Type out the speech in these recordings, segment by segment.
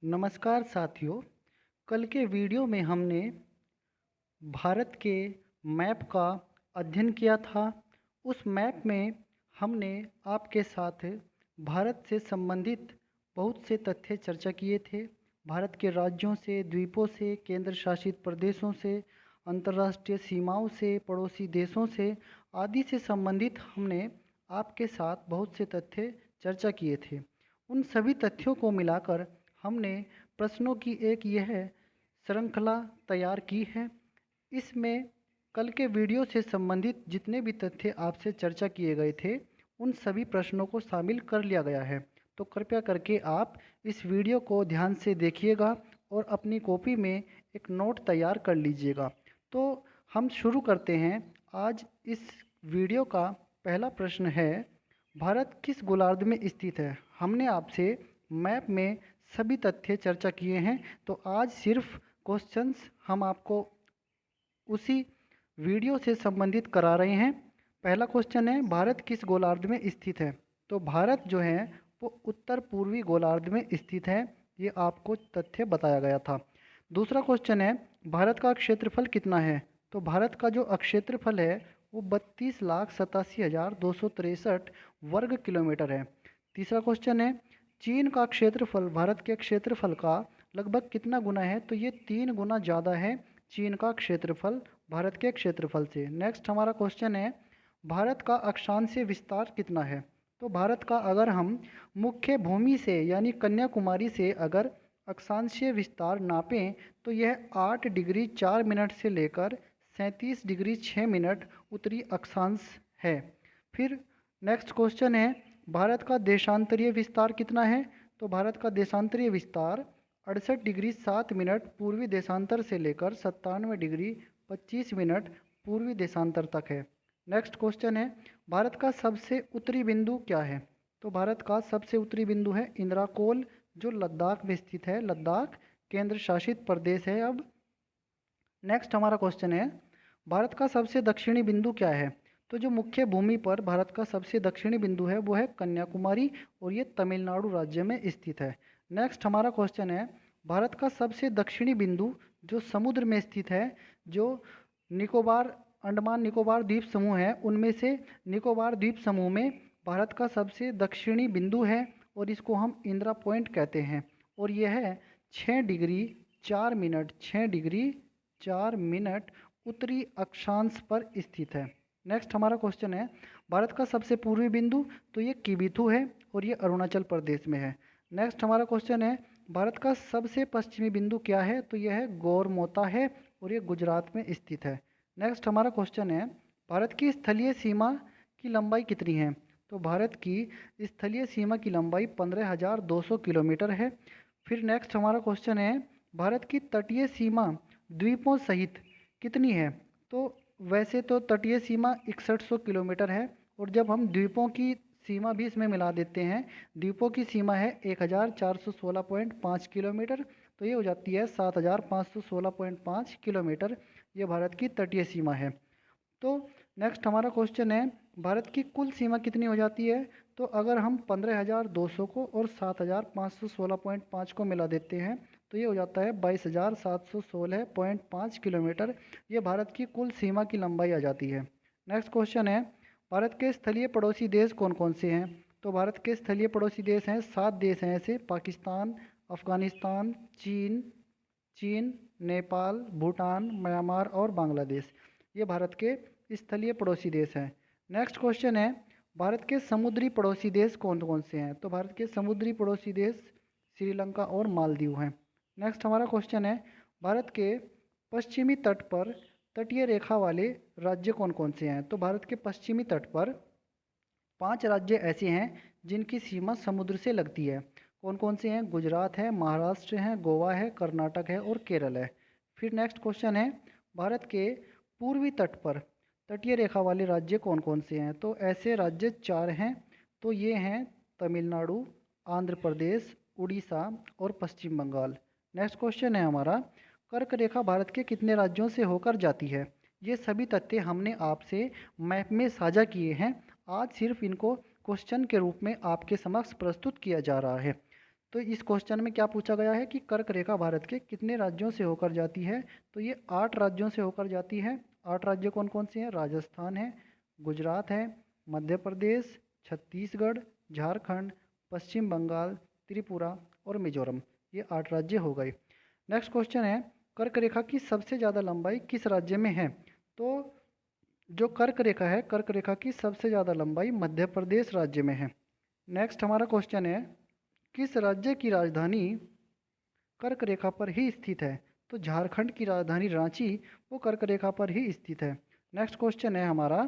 नमस्कार साथियों। कल के वीडियो में हमने भारत के मैप का अध्ययन किया था। उस मैप में हमने आपके साथ भारत से संबंधित बहुत से तथ्य चर्चा किए थे। भारत के राज्यों से, द्वीपों से, केंद्र शासित प्रदेशों से, अंतर्राष्ट्रीय सीमाओं से, पड़ोसी देशों से आदि से संबंधित हमने आपके साथ बहुत से तथ्य चर्चा किए थे। उन सभी तथ्यों को मिलाकर हमने प्रश्नों की एक यह श्रृंखला तैयार की है। इसमें कल के वीडियो से संबंधित जितने भी तथ्य आपसे चर्चा किए गए थे उन सभी प्रश्नों को शामिल कर लिया गया है। तो कृपया करके आप इस वीडियो को ध्यान से देखिएगा और अपनी कॉपी में एक नोट तैयार कर लीजिएगा। तो हम शुरू करते हैं। आज इस वीडियो का पहला प्रश्न है, भारत किस गोलार्ध में स्थित है? हमने आपसे मैप में सभी तथ्य चर्चा किए हैं, तो आज सिर्फ क्वेश्चंस हम आपको उसी वीडियो से संबंधित करा रहे हैं। पहला क्वेश्चन है, भारत किस गोलार्ध में स्थित है? तो भारत जो है वो उत्तर पूर्वी गोलार्ध में स्थित है। ये आपको तथ्य बताया गया था। दूसरा क्वेश्चन है, भारत का क्षेत्रफल कितना है? तो भारत का जो क्षेत्रफल है वो 32,87,263 वर्ग किलोमीटर है। तीसरा क्वेश्चन है, चीन का क्षेत्रफल भारत के क्षेत्रफल का लगभग कितना गुना है? तो ये 3 गुना ज़्यादा है चीन का क्षेत्रफल भारत के क्षेत्रफल से। नेक्स्ट हमारा क्वेश्चन है, भारत का अक्षांशीय विस्तार कितना है? तो भारत का अगर हम मुख्य भूमि से यानी कन्याकुमारी से अगर अक्षांशीय विस्तार नापें तो यह 8 डिग्री 4 मिनट से लेकर 37 डिग्री 6 मिनट उत्तरी अक्षांश है। फिर नेक्स्ट क्वेश्चन है, भारत का देशांतरीय विस्तार कितना है? तो भारत का देशांतरीय विस्तार 68 डिग्री 7 मिनट पूर्वी देशांतर से लेकर 97 डिग्री 25 मिनट पूर्वी देशांतर तक है। नेक्स्ट क्वेश्चन है, भारत का सबसे उत्तरी बिंदु क्या है? तो भारत का सबसे उत्तरी बिंदु है इंद्राकोल, जो लद्दाख में स्थित है। लद्दाख केंद्र शासित प्रदेश है अब। नेक्स्ट हमारा क्वेश्चन है, भारत का सबसे दक्षिणी बिंदु क्या है? तो जो मुख्य भूमि पर भारत का सबसे दक्षिणी बिंदु है वो है कन्याकुमारी और ये तमिलनाडु राज्य में स्थित है। नेक्स्ट हमारा क्वेश्चन है, भारत का सबसे दक्षिणी बिंदु जो समुद्र में स्थित है, जो निकोबार अंडमान निकोबार द्वीप समूह है उनमें से निकोबार द्वीप समूह में भारत का सबसे दक्षिणी बिंदु है और इसको हम इंदिरा पॉइंट कहते हैं और यह है 6 डिग्री 4 मिनट उत्तरी अक्षांश पर स्थित है। नेक्स्ट हमारा क्वेश्चन है, भारत का सबसे पूर्वी बिंदु, तो ये किबिथु है और ये अरुणाचल प्रदेश में है। नेक्स्ट हमारा क्वेश्चन है, भारत का सबसे पश्चिमी बिंदु क्या है? तो यह है गौरमोता है और ये गुजरात में स्थित है। नेक्स्ट हमारा क्वेश्चन है, भारत की स्थलीय सीमा की लंबाई कितनी है? तो भारत की स्थलीय सीमा की लंबाई 15,200 किलोमीटर है। फिर नेक्स्ट हमारा क्वेश्चन है, भारत की तटीय सीमा द्वीपों सहित कितनी है? तो वैसे तो तटीय सीमा 6100 किलोमीटर है और जब हम द्वीपों की सीमा भी इसमें मिला देते हैं, द्वीपों की सीमा है 1416.5 किलोमीटर, तो ये हो जाती है 7516.5 किलोमीटर। ये भारत की तटीय सीमा है। तो नेक्स्ट हमारा क्वेश्चन है, भारत की कुल सीमा कितनी हो जाती है? तो अगर हम 15,200 को और 7,516.5 को मिला देते हैं तो ये हो जाता है 22,716.5 किलोमीटर। ये भारत की कुल सीमा की लंबाई आ जाती है। नेक्स्ट क्वेश्चन है, भारत के स्थलीय पड़ोसी देश कौन कौन से हैं? तो भारत के स्थलीय पड़ोसी देश हैं 7 देश हैं ऐसे, पाकिस्तान, अफगानिस्तान, चीन, नेपाल, भूटान, म्यांमार और बांग्लादेश। ये भारत के स्थलीय पड़ोसी देश हैं। नेक्स्ट क्वेश्चन है, भारत के समुद्री पड़ोसी देश कौन कौन से हैं? तो भारत के समुद्री पड़ोसी देश श्रीलंका और मालदीव हैं। नेक्स्ट हमारा क्वेश्चन है, भारत के पश्चिमी तट पर तटीय रेखा वाले राज्य कौन कौन से हैं? तो भारत के पश्चिमी तट पर 5 राज्य ऐसे हैं जिनकी सीमा समुद्र से लगती है। कौन कौन से हैं? गुजरात है, महाराष्ट्र है, गोवा है, कर्नाटक है और केरल है। फिर नेक्स्ट क्वेश्चन है, भारत के पूर्वी तट पर तटीय रेखा वाले राज्य कौन कौन से हैं? तो ऐसे राज्य 4 हैं। तो ये हैं तमिलनाडु, आंध्र प्रदेश, उड़ीसा और पश्चिम बंगाल। नेक्स्ट क्वेश्चन है हमारा, कर्क रेखा भारत के कितने राज्यों से होकर जाती है? ये सभी तथ्य हमने आपसे मैप में साझा किए हैं। आज सिर्फ इनको क्वेश्चन के रूप में आपके समक्ष प्रस्तुत किया जा रहा है। तो इस क्वेश्चन में क्या पूछा गया है कि कर्क रेखा भारत के कितने राज्यों से होकर जाती है? तो ये 8 राज्यों से होकर जाती है। 8 राज्य कौन कौन से हैं? राजस्थान है, गुजरात है, मध्य प्रदेश, छत्तीसगढ़, झारखंड, पश्चिम बंगाल, त्रिपुरा और मिजोरम। ये 8 राज्य हो गए। नेक्स्ट क्वेश्चन है, कर्क रेखा की सबसे ज़्यादा लंबाई किस राज्य में है? तो जो कर्क रेखा है, कर्क रेखा की सबसे ज़्यादा लंबाई मध्य प्रदेश राज्य में है। नेक्स्ट हमारा क्वेश्चन है, किस राज्य की राजधानी कर्क रेखा पर ही स्थित है? तो झारखंड की राजधानी रांची वो कर्क रेखा पर ही स्थित है। नेक्स्ट क्वेश्चन है हमारा,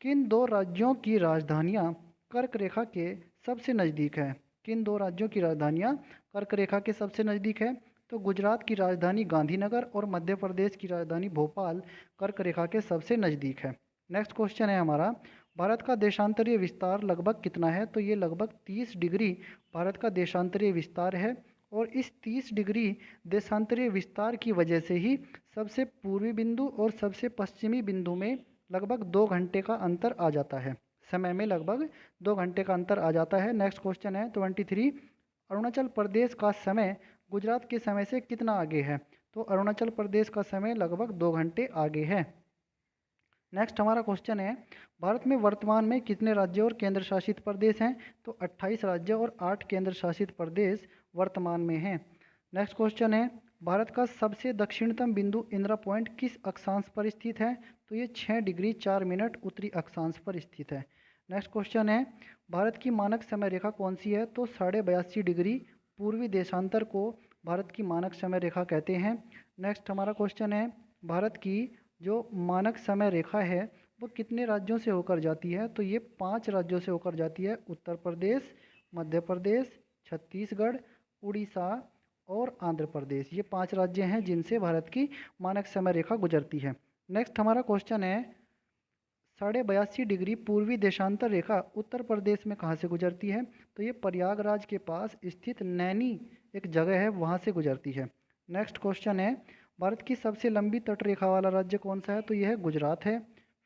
किन दो राज्यों की राजधानियाँ कर्क रेखा के सबसे नज़दीक है? किन दो राज्यों की राजधानियाँ कर्क रेखा के सबसे नज़दीक है? तो गुजरात की राजधानी गांधीनगर और मध्य प्रदेश की राजधानी भोपाल कर्क रेखा के सबसे नज़दीक है। नेक्स्ट क्वेश्चन है हमारा, भारत का देशांतरीय विस्तार लगभग कितना है? तो ये लगभग 30 डिग्री भारत का देशांतरीय विस्तार है। और इस 30 डिग्री देशांतरीय विस्तार की वजह से ही सबसे पूर्वी बिंदु और सबसे पश्चिमी बिंदु में लगभग 2 घंटे का अंतर आ जाता है। समय में लगभग 2 घंटे का अंतर आ जाता है। नेक्स्ट क्वेश्चन है 23, अरुणाचल प्रदेश का समय गुजरात के समय से कितना आगे है? तो अरुणाचल प्रदेश का समय लगभग 2 घंटे आगे है। नेक्स्ट हमारा क्वेश्चन है, भारत में वर्तमान में कितने राज्य और केंद्र शासित प्रदेश हैं? तो 28 राज्य और 8 केंद्र शासित प्रदेश वर्तमान में हैं। नेक्स्ट क्वेश्चन है, भारत का सबसे दक्षिणतम बिंदु इंदिरा पॉइंट किस अक्षांश पर स्थित है? तो ये 6 डिग्री 4 मिनट उत्तरी अक्षांश पर स्थित है। नेक्स्ट क्वेश्चन है, भारत की मानक समय रेखा कौन सी है? तो 82.5 डिग्री पूर्वी देशांतर को भारत की मानक समय रेखा कहते हैं। नेक्स्ट हमारा क्वेश्चन है, भारत की जो मानक समय रेखा है वो कितने राज्यों से होकर जाती है? तो ये 5 राज्यों से होकर जाती है, उत्तर प्रदेश, मध्य प्रदेश, छत्तीसगढ़, उड़ीसा और आंध्र प्रदेश। ये 5 राज्य हैं जिनसे भारत की मानक समय रेखा गुजरती है। नेक्स्ट हमारा क्वेश्चन है, 82.5 डिग्री पूर्वी देशांतर रेखा उत्तर प्रदेश में कहाँ से गुजरती है? तो ये प्रयागराज के पास स्थित नैनी एक जगह है, वहाँ से गुजरती है। नेक्स्ट क्वेश्चन है, भारत की सबसे लंबी तट रेखा वाला राज्य कौन सा है? तो यह है गुजरात है।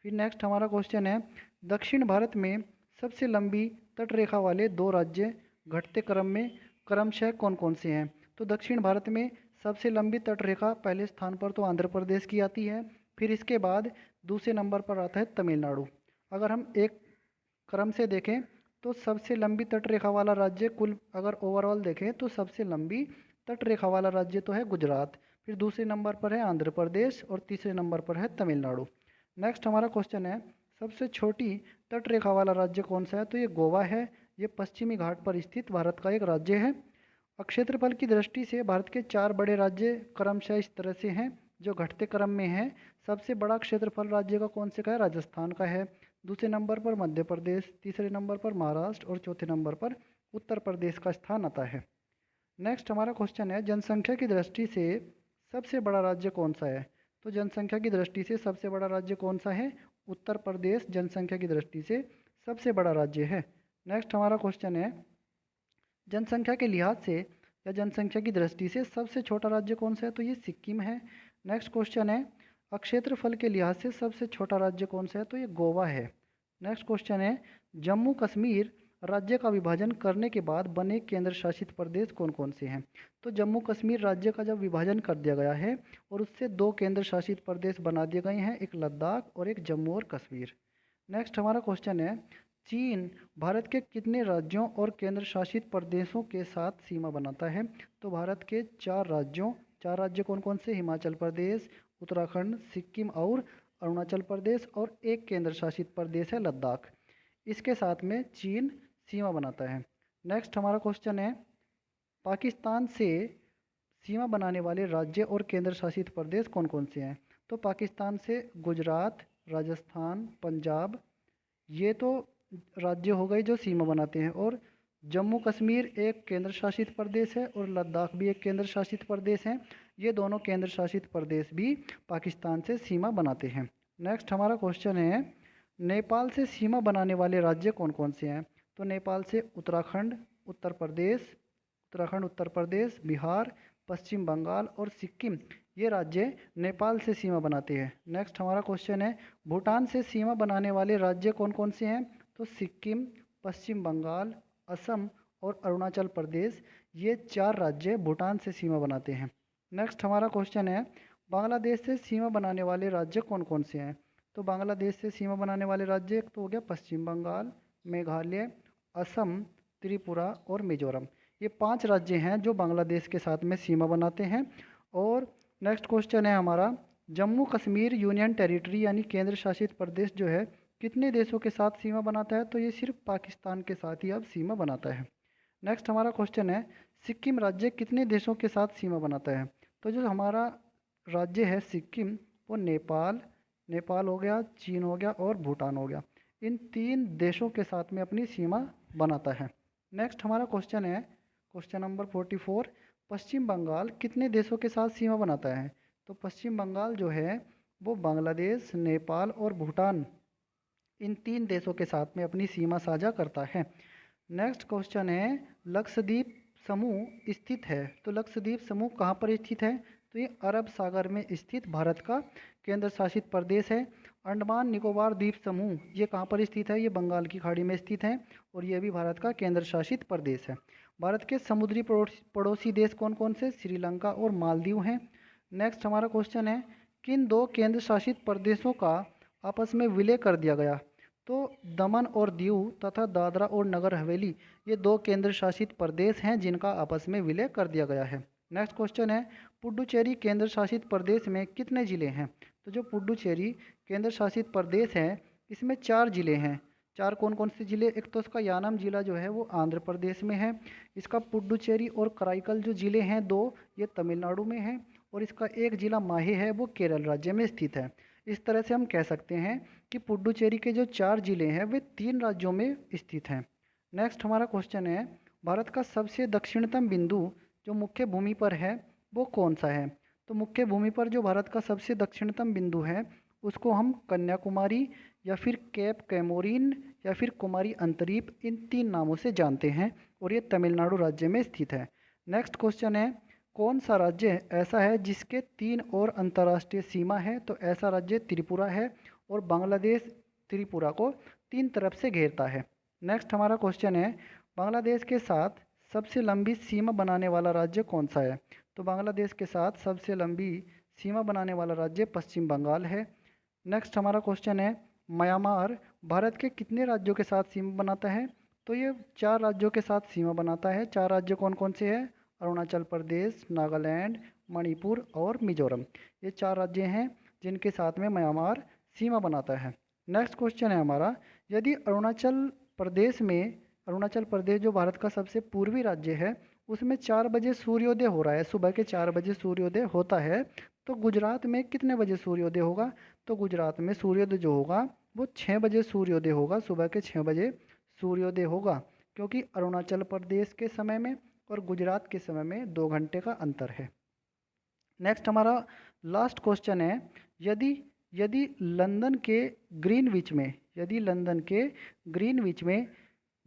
फिर नेक्स्ट हमारा क्वेश्चन है, दक्षिण भारत में सबसे लंबी तट रेखा वाले 2 राज्य घटते क्रम में क्रमशः कौन कौन से हैं? तो दक्षिण भारत में सबसे लंबी तट रेखा पहले स्थान पर तो आंध्र प्रदेश की आती है, फिर इसके बाद दूसरे नंबर पर आता है तमिलनाडु। अगर हम एक क्रम से देखें तो सबसे लंबी तट रेखा वाला राज्य, कुल अगर ओवरऑल देखें तो सबसे लंबी तट रेखा वाला राज्य तो है गुजरात, फिर दूसरे नंबर पर है आंध्र प्रदेश और तीसरे नंबर पर है तमिलनाडु। नेक्स्ट हमारा क्वेश्चन है, सबसे छोटी तट रेखा वाला राज्य कौन सा है? तो ये गोवा है। ये पश्चिमी घाट पर स्थित भारत का एक राज्य है। क्षेत्रफल की दृष्टि से भारत के 4 बड़े राज्य क्रमशः इस तरह से हैं जो घटते क्रम में हैं। सबसे बड़ा क्षेत्रफल राज्य का कौन से का है? राजस्थान का है। दूसरे नंबर पर मध्य प्रदेश, तीसरे नंबर पर महाराष्ट्र और चौथे नंबर पर उत्तर प्रदेश का स्थान आता है। नेक्स्ट हमारा क्वेश्चन है, जनसंख्या की दृष्टि से सबसे बड़ा राज्य कौन सा है? तो जनसंख्या की दृष्टि से सबसे बड़ा राज्य कौन सा है? उत्तर प्रदेश जनसंख्या की दृष्टि से सबसे बड़ा राज्य है। नेक्स्ट हमारा क्वेश्चन है, जनसंख्या के लिहाज से या जनसंख्या की दृष्टि से सबसे छोटा राज्य कौन सा है? तो ये सिक्किम है। नेक्स्ट क्वेश्चन है, क्षेत्रफल के लिहाज से सबसे छोटा राज्य कौन सा है? तो ये गोवा है। नेक्स्ट क्वेश्चन है, जम्मू कश्मीर राज्य का विभाजन करने के बाद बने केंद्र शासित प्रदेश कौन कौन से हैं? तो जम्मू कश्मीर राज्य का जब विभाजन कर दिया गया है और उससे 2 केंद्र शासित प्रदेश बना दिए गए हैं, एक लद्दाख और एक जम्मू और कश्मीर। नेक्स्ट हमारा क्वेश्चन है, चीन भारत के कितने राज्यों और केंद्र शासित प्रदेशों के साथ सीमा बनाता है? तो भारत के 4 राज्यों, 4 राज्य कौन कौन से? हिमाचल प्रदेश, उत्तराखंड, सिक्किम और अरुणाचल प्रदेश और एक केंद्र शासित प्रदेश है लद्दाख। इसके साथ में चीन सीमा बनाता है। नेक्स्ट हमारा क्वेश्चन है, पाकिस्तान से सीमा बनाने वाले राज्य और केंद्र शासित प्रदेश कौन कौन से हैं? तो पाकिस्तान से गुजरात, राजस्थान, पंजाब, ये तो राज्य हो गए जो सीमा बनाते हैं, और जम्मू कश्मीर एक केंद्र शासित प्रदेश है और लद्दाख भी एक केंद्र शासित प्रदेश है। ये दोनों केंद्र शासित प्रदेश भी पाकिस्तान से सीमा बनाते हैं। नेक्स्ट हमारा क्वेश्चन है, नेपाल से सीमा बनाने वाले राज्य कौन कौन से हैं? तो नेपाल से उत्तराखंड, उत्तर प्रदेश, बिहार, पश्चिम बंगाल और सिक्किम, ये राज्य नेपाल से सीमा बनाते हैं। नेक्स्ट हमारा क्वेश्चन है, भूटान से सीमा बनाने वाले राज्य कौन कौन से हैं? तो सिक्किम, पश्चिम बंगाल, असम और अरुणाचल प्रदेश, ये 4 राज्य भूटान से सीमा बनाते हैं। नेक्स्ट हमारा क्वेश्चन है, बांग्लादेश से सीमा बनाने वाले राज्य कौन कौन से हैं? तो बांग्लादेश से सीमा बनाने वाले राज्य एक तो हो गया पश्चिम बंगाल, मेघालय, असम, त्रिपुरा और मिजोरम। ये 5 राज्य हैं जो बांग्लादेश के साथ में सीमा बनाते हैं। और नेक्स्ट क्वेश्चन है हमारा, जम्मू कश्मीर यूनियन टेरिटरी यानी केंद्र शासित प्रदेश जो है कितने देशों के साथ सीमा बनाता है? तो ये सिर्फ पाकिस्तान के साथ ही अब सीमा बनाता है। नेक्स्ट हमारा क्वेश्चन है, सिक्किम राज्य कितने देशों के साथ सीमा बनाता है? तो जो हमारा राज्य है सिक्किम, वो नेपाल हो गया, चीन हो गया और भूटान हो गया, इन 3 देशों के साथ में अपनी सीमा बनाता है। नेक्स्ट हमारा क्वेश्चन है, क्वेश्चन नंबर 44, पश्चिम बंगाल कितने देशों के साथ सीमा बनाता है? तो पश्चिम बंगाल जो है वो बांग्लादेश, नेपाल और भूटान, इन 3 देशों के साथ में अपनी सीमा साझा करता है। नेक्स्ट क्वेश्चन है, लक्षद्वीप समूह स्थित है। तो लक्षद्वीप समूह कहाँ पर स्थित है? तो ये अरब सागर में स्थित भारत का केंद्र शासित प्रदेश है। अंडमान निकोबार द्वीप समूह ये कहाँ पर स्थित है? ये बंगाल की खाड़ी में स्थित है और ये भी भारत का केंद्र शासित प्रदेश है। भारत के समुद्री पड़ोसी देश कौन कौन से? श्रीलंका और मालदीव हैं। नेक्स्ट हमारा क्वेश्चन है, किन 2 केंद्र शासित प्रदेशों का आपस में विलय कर दिया गया? तो दमन और दीव तथा दादरा और नगर हवेली, ये 2 केंद्र शासित प्रदेश हैं जिनका आपस में विलय कर दिया गया है। नेक्स्ट क्वेश्चन है, पुडुचेरी केंद्र शासित प्रदेश में कितने ज़िले हैं? तो जो पुडुचेरी केंद्र शासित प्रदेश है इसमें 4 ज़िले हैं। 4 कौन कौन से ज़िले? एक तो इसका यानम ज़िला जो है वो आंध्र प्रदेश में है, इसका पुडुचेरी और कराईकल जो ज़िले हैं 2, ये तमिलनाडु में है, और इसका एक ज़िला माहे है वो केरल राज्य में स्थित है। इस तरह से हम कह सकते हैं कि पुडुचेरी के जो 4 ज़िले हैं वे 3 राज्यों में स्थित हैं। नेक्स्ट हमारा क्वेश्चन है, भारत का सबसे दक्षिणतम बिंदु जो मुख्य भूमि पर है वो कौन सा है? तो मुख्य भूमि पर जो भारत का सबसे दक्षिणतम बिंदु है उसको हम कन्याकुमारी या फिर कैप कैमोरीन या फिर कुमारी अंतरीप, इन 3 नामों से जानते हैं और ये तमिलनाडु राज्य में स्थित है। नेक्स्ट क्वेश्चन है, कौन सा राज्य ऐसा है जिसके 3 और अंतर्राष्ट्रीय सीमा है? तो ऐसा राज्य त्रिपुरा है और बांग्लादेश त्रिपुरा को 3 तरफ से घेरता है। नेक्स्ट हमारा क्वेश्चन है, बांग्लादेश के साथ सबसे लंबी सीमा बनाने वाला राज्य कौन सा है? तो बांग्लादेश के साथ सबसे लंबी सीमा बनाने वाला राज्य पश्चिम बंगाल है। नेक्स्ट हमारा क्वेश्चन है, म्यांमार भारत के कितने राज्यों के साथ सीमा बनाता है? तो ये 4 राज्यों के साथ सीमा बनाता है। 4 राज्य कौन कौन से हैं? अरुणाचल प्रदेश, नागालैंड, मणिपुर और मिजोरम, ये 4 राज्य हैं जिनके साथ में म्यांमार सीमा बनाता है। नेक्स्ट क्वेश्चन है हमारा, यदि अरुणाचल प्रदेश जो भारत का सबसे पूर्वी राज्य है उसमें 4 बजे सूर्योदय हो रहा है, सुबह के 4 बजे सूर्योदय होता है, तो गुजरात में कितने बजे सूर्योदय होगा? तो गुजरात में सूर्योदय जो होगा वो 6 बजे सूर्योदय होगा, सुबह के 6 बजे सूर्योदय होगा, क्योंकि अरुणाचल प्रदेश के समय में और गुजरात के समय में 2 घंटे का अंतर है। नेक्स्ट हमारा लास्ट क्वेश्चन है, यदि यदि लंदन के ग्रीनविच में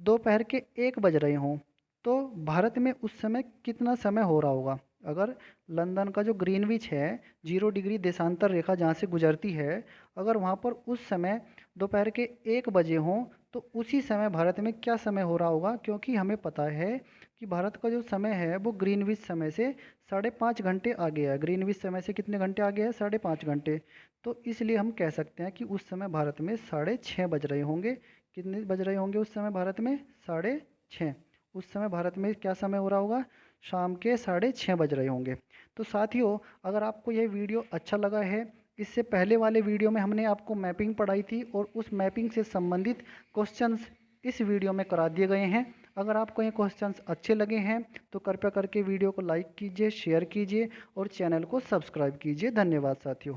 दोपहर के 1 बज रहे हों तो भारत में उस समय कितना समय हो रहा होगा? अगर लंदन का जो ग्रीनविच है 0 डिग्री देशांतर रेखा जहाँ से गुजरती है, अगर वहाँ पर उस समय दोपहर के 1 बजे हों तो उसी समय भारत में क्या समय हो रहा होगा? क्योंकि हमें पता है कि भारत का जो समय है वो ग्रीनविच समय से 5.5 घंटे आगे है। ग्रीनविच समय से कितने घंटे आगे है? 5.5 घंटे। तो इसलिए हम कह सकते हैं कि उस समय भारत में 6:30 बज रहे होंगे। कितने बज रहे होंगे उस समय भारत में? 6:30। उस समय भारत में क्या समय हो रहा होगा? शाम के 6:30 बज रहे होंगे। तो साथियों, अगर आपको यह वीडियो अच्छा लगा है, इससे पहले वाले वीडियो में हमने आपको मैपिंग पढ़ाई थी और उस मैपिंग से संबंधित क्वेश्चंस इस वीडियो में करा दिए गए हैं। अगर आपको ये क्वेश्चंस अच्छे लगे हैं तो कृपया करके वीडियो को लाइक कीजिए, शेयर कीजिए और चैनल को सब्सक्राइब कीजिए। धन्यवाद साथियों।